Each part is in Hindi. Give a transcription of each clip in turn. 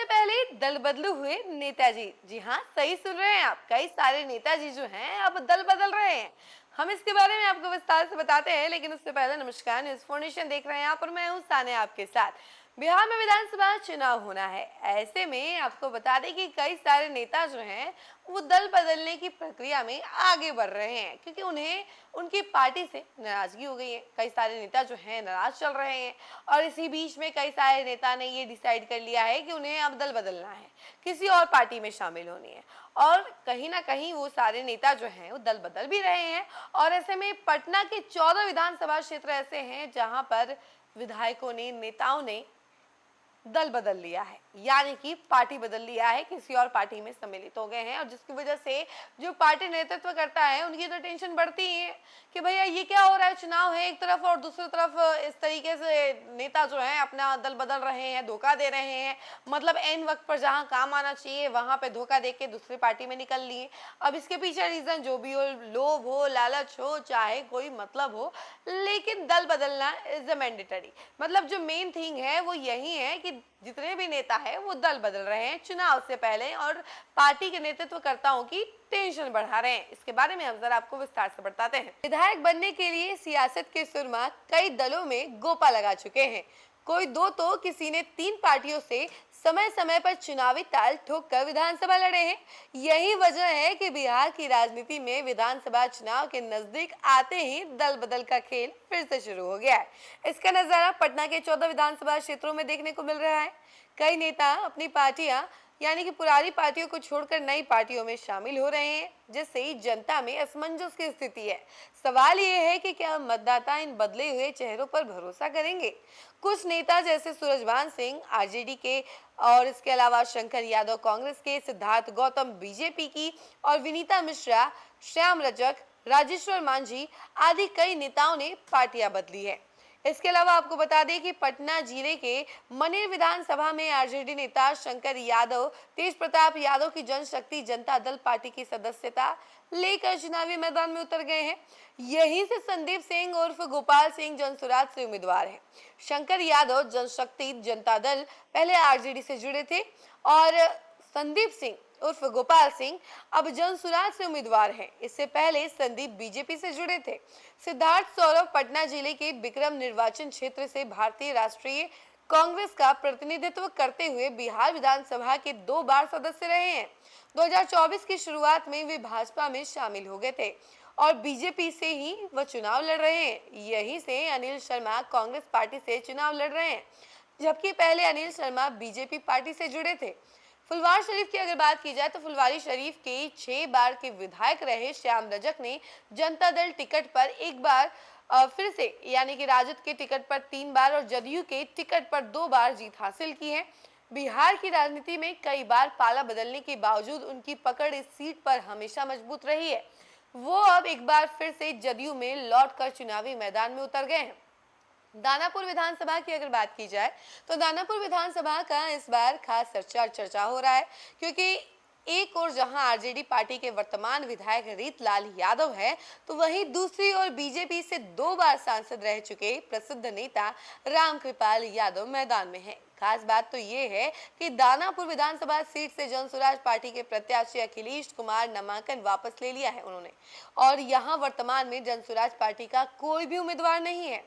से पहले दल बदलू हुए नेताजी। जी हाँ, सही सुन रहे हैं आप। कई सारे नेताजी जो हैं अब दल बदल रहे हैं। हम इसके बारे में आपको विस्तार से बताते हैं, लेकिन उससे पहले नमस्कार, न्यूज़ फाउंडेशन देख रहे हैं आप और मैं हूँ सानिया आपके साथ। बिहार में विधानसभा चुनाव होना है। ऐसे में आपको बता दें कि कई सारे नेता जो हैं वो दल बदलने की प्रक्रिया में आगे बढ़ रहे हैं, क्योंकि उन्हें उनकी पार्टी से नाराजगी हो गई है। कई सारे नेता जो हैं नाराज चल रहे हैं और इसी बीच में कई सारे नेता ने ये डिसाइड कर लिया है कि उन्हें अब दल बदलना है, किसी और पार्टी में शामिल होनी है। और कहीं ना कहीं वो सारे नेता जो हैं वो दल बदल भी रहे हैं। और ऐसे में पटना के 14 विधानसभा क्षेत्र ऐसे हैं जहां पर विधायकों ने, नेताओं ने दल बदल लिया है, यानी कि पार्टी बदल लिया है, किसी और पार्टी में सम्मिलित हो गए हैं। और जिसकी वजह से जो पार्टी नेतृत्व करता है उनकी तो टेंशन बढ़ती ही है कि भैया ये क्या हो रहा है, चुनाव है एक तरफ और दूसरी तरफ इस तरीके से नेता जो है अपना दल बदल रहे हैं, धोखा दे रहे हैं। मतलब एन वक्त पर जहां काम आना चाहिए वहां पे धोखा दे के दूसरी पार्टी में निकल लिए। अब इसके पीछे रीजन जो भी हो, लोभ हो, लालच हो, चाहे कोई मतलब हो, लेकिन दल बदलना इज अ मैंडेटरी। मतलब जो मेन थिंग है वो यही है कि जितने भी नेता है वो दल बदल रहे हैं चुनाव से पहले और पार्टी के नेतृत्वकर्ताओं की टेंशन बढ़ा रहे हैं। इसके बारे में हम जरा आपको विस्तार से बताते हैं। विधायक बनने के लिए सियासत के सुरमा कई दलों में गोपा लगा चुके हैं। कोई दो तो किसी ने 3 पार्टियों से समय समय पर चुनावी ताल ठोक कर विधानसभा लड़े हैं। यही वजह है कि बिहार की राजनीति में विधानसभा चुनाव के नजदीक आते ही दल बदल का खेल फिर से शुरू हो गया है। इसका नजारा पटना के 14 विधानसभा क्षेत्रों में देखने को मिल रहा है। कई नेता अपनी पार्टियां यानी कि पुरानी पार्टियों को छोड़कर नई पार्टियों में शामिल हो रहे हैं, जिससे जनता में असमंजस की स्थिति है। सवाल ये है कि क्या मतदाता इन बदले हुए चेहरों पर भरोसा करेंगे। कुछ नेता जैसे सूरजभान सिंह आरजेडी के और इसके अलावा शंकर यादव कांग्रेस के, सिद्धार्थ गौतम बीजेपी की और विनीता मिश्रा, श्याम रजक, राजेश्वर मांझी आदि कई नेताओं ने पार्टियां बदली है। इसके अलावा आपको बता दें कि पटना जिले के मनेर विधानसभा में आरजेडी नेता शंकर यादव तेज प्रताप यादव की जनशक्ति जनता दल पार्टी की सदस्यता लेकर चुनावी मैदान में उतर गए हैं। यहीं से संदीप सिंह उर्फ गोपाल सिंह जनसुराज से उम्मीदवार हैं। शंकर यादव जनशक्ति जनता दल पहले आरजेडी से जुड़े थे और संदीप सिंह उर्फ गोपाल सिंह अब जनसुराज से उम्मीदवार हैं। इससे पहले संदीप बीजेपी से जुड़े थे। सिद्धार्थ सौरभ पटना जिले के बिक्रम निर्वाचन क्षेत्र से भारतीय राष्ट्रीय कांग्रेस का प्रतिनिधित्व करते हुए बिहार विधानसभा के 2 बार सदस्य रहे हैं। 2024 की शुरुआत में वे भाजपा में शामिल हो गए थे और बीजेपी से ही वह चुनाव लड़ रहे हैं। यहीं से अनिल शर्मा कांग्रेस पार्टी से चुनाव लड़ रहे हैं, जबकि पहले अनिल शर्मा बीजेपी पार्टी से जुड़े थे। फुलवार शरीफ की अगर बात की जाए तो फुलवारी शरीफ के 6 बार के विधायक रहे श्याम रजक ने जनता दल टिकट पर एक बार फिर से यानी कि राजद के टिकट पर 3 बार और जदयू के टिकट पर 2 बार जीत हासिल की है। बिहार की राजनीति में कई बार पाला बदलने के बावजूद उनकी पकड़ इस सीट पर हमेशा मजबूत रही है। वो अब एक बार फिर से जदयू में लौटकर चुनावी मैदान में उतर गए हैं। दानापुर विधानसभा की अगर बात की जाए तो दानापुर विधानसभा का इस बार खास चर्चा हो रहा है, क्योंकि एक और जहां आरजेडी पार्टी के वर्तमान विधायक रीतलाल यादव है, तो वहीं दूसरी ओर बीजेपी से 2 बार सांसद रह चुके प्रसिद्ध नेता रामकृपाल यादव मैदान में हैं। खास बात तो ये है कि दानापुर विधानसभा सीट से जनसुराज पार्टी के प्रत्याशी अखिलेश कुमार नामांकन वापस ले लिया है उन्होंने, और यहाँ वर्तमान में जनसुराज पार्टी का कोई भी उम्मीदवार नहीं है।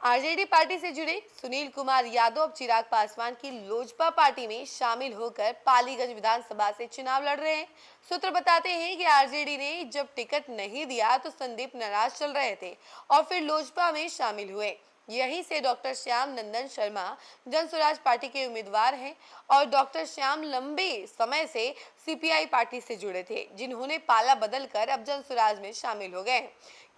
आरजेडी पार्टी से जुड़े सुनील कुमार यादव अब चिराग पासवान की लोजपा पार्टी में शामिल होकर पालीगंज विधानसभा से चुनाव लड़ रहे हैं। सूत्र बताते हैं कि आरजेडी ने जब टिकट नहीं दिया तो संदीप नाराज चल रहे थे और फिर लोजपा में शामिल हुए। यहीं से डॉक्टर श्याम नंदन शर्मा जनसुराज पार्टी के उम्मीदवार हैं और डॉक्टर श्याम लंबे समय से सीपीआई पार्टी से जुड़े थे, जिन्होंने पाला बदलकर अब जनसुराज में शामिल हो गए।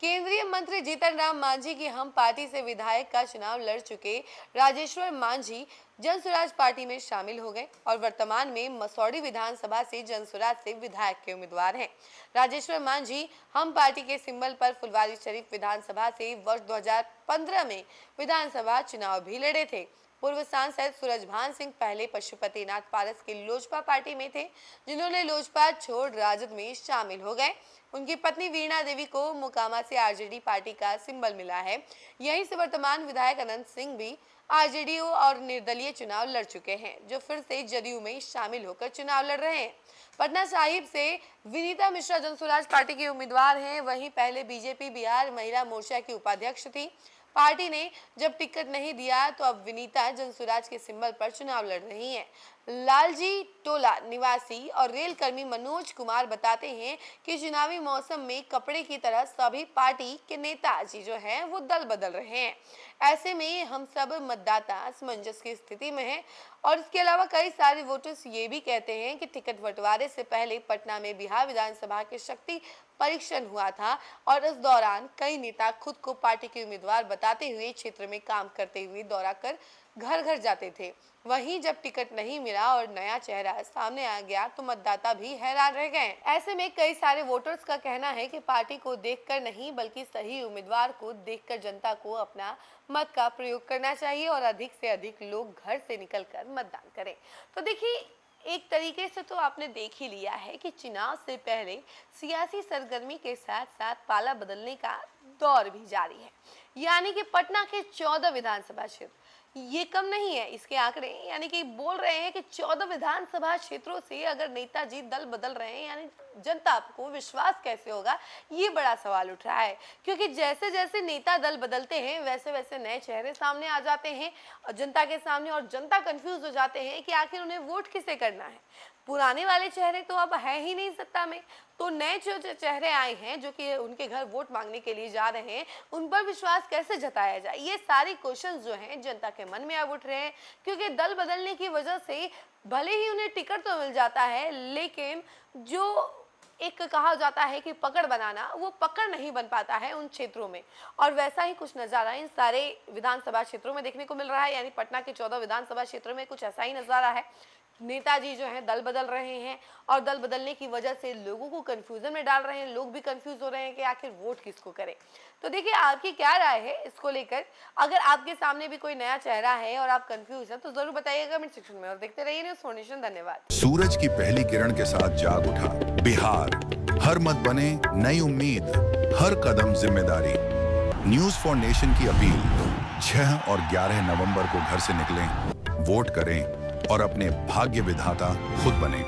केंद्रीय मंत्री जीतन राम मांझी की हम पार्टी से विधायक का चुनाव लड़ चुके राजेश्वर मांझी जनसुराज पार्टी में शामिल हो गए और वर्तमान में मसौड़ी विधानसभा से जनसुराज से विधायक के उम्मीदवार हैं। राजेश्वर मांझी हम पार्टी के सिंबल पर फुलवारी शरीफ विधानसभा से वर्ष 2015 में विधानसभा चुनाव भी लड़े थे। पूर्व सांसद सूरजभान सिंह पहले पशुपतिनाथ पारस की लोजपा पार्टी में थे, जिन्होंने लोजपा छोड़ राजद में शामिल हो गए। उनकी पत्नी वीणा देवी को मोकामा से आरजेडी पार्टी का सिंबल मिला है। यहीं से वर्तमान विधायक अनंत सिंह भी आरजेडी और निर्दलीय चुनाव लड़ चुके हैं, जो फिर से जदयू में शामिल होकर चुनाव लड़ रहे हैं। पटना साहिब से विनीता मिश्रा जनसुराज पार्टी की उम्मीदवार हैं। वहीं पहले बीजेपी बिहार महिला मोर्चा की उपाध्यक्ष थी। पार्टी ने जब टिकट नहीं दिया तो अब विनीता जनसुराज के सिंबल पर चुनाव लड़ रही हैं। लालजी टोला निवासी और रेल कर्मी मनोज कुमार बताते हैं कि चुनावी मौसम में कपड़े की तरह सभी पार्टी के नेताजी जो हैं वो दल बदल रहे हैं। ऐसे में हम सब मतदाता असमंजस की स्थिति में हैं और इसके अलावा कई सारे वोटर्स ये भी कहते हैं कि टिकट बंटवारे से पहले पटना में बिहार विधानसभा के शक्ति परीक्षण हुआ था और इस दौरान कई नेता खुद को पार्टी के उम्मीदवार बताते हुए क्षेत्र में काम करते हुए दौरा कर घर घर जाते थे। वहीं जब टिकट नहीं मिला और नया चेहरा सामने आ गया तो मतदाता भी हैरान रह गए। ऐसे में कई सारे वोटर्स का कहना है कि पार्टी को देखकर नहीं बल्कि सही उम्मीदवार को देखकर जनता को अपना मत का प्रयोग करना चाहिए और अधिक से अधिक लोग घर से निकलकर मतदान करें। तो देखिए, एक तरीके से तो आपने देख ही लिया है कि चुनाव से पहले सियासी सरगर्मी के साथ साथ पाला बदलने का दौर भी जारी है। यानी कि पटना के 14 विधानसभा क्षेत्र, ये कम नहीं है इसके आंकड़े, यानी कि बोल रहे हैं कि 14 विधानसभा क्षेत्रों से अगर नेताजी दल बदल रहे हैं, यानी जनता को विश्वास कैसे होगा, ये बड़ा सवाल उठ रहा है। क्योंकि जैसे जैसे नेता दल बदलते हैं वैसे वैसे नए चेहरे सामने आ जाते हैं जनता के सामने और जनता कंफ्यूज हो जाते हैं कि आखिर उन्हें वोट किसे करना है। पुराने वाले चेहरे तो अब है ही नहीं सत्ता में, तो नए जो चेहरे आए हैं जो कि उनके घर वोट मांगने के लिए जा रहे हैं, उन पर विश्वास कैसे जताया जाए, ये सारी क्वेश्चन जो हैं जनता के मन में अब उठ रहे हैं। क्योंकि दल बदलने की वजह से भले ही उन्हें टिकट तो मिल जाता है, लेकिन जो एक कहा जाता है कि पकड़ बनाना, वो पकड़ नहीं बन पाता है उन क्षेत्रों में। और वैसा ही कुछ नज़ारा इन सारे विधानसभा क्षेत्रों में देखने को मिल रहा है। यानी पटना के 14 विधानसभा क्षेत्रों में कुछ ऐसा ही नज़ारा है। नेताजी जो हैं दल बदल रहे हैं और दल बदलने की वजह से लोगों को कंफ्यूजन में डाल रहे हैं। लोग भी कंफ्यूज हो रहे हैं कि आखिर वोट किसको करें। तो देखिए, आपकी क्या राय है इसको लेकर। अगर आपके सामने भी कोई नया चेहरा है और आप कंफ्यूज हैं तो जरूर बताइएगा कमेंट सेक्शन में। और देखते रहिए न्यूज़ फाउंडेशन। धन्यवाद। सूरज की पहली किरण के साथ जाग उठा बिहार, हर मत बने नई उम्मीद, हर कदम जिम्मेदारी। न्यूज़ फाउंडेशन की अपील, 6 और 11 नवंबर को घर से निकलें, वोट करें और अपने भाग्य विधाता खुद बने।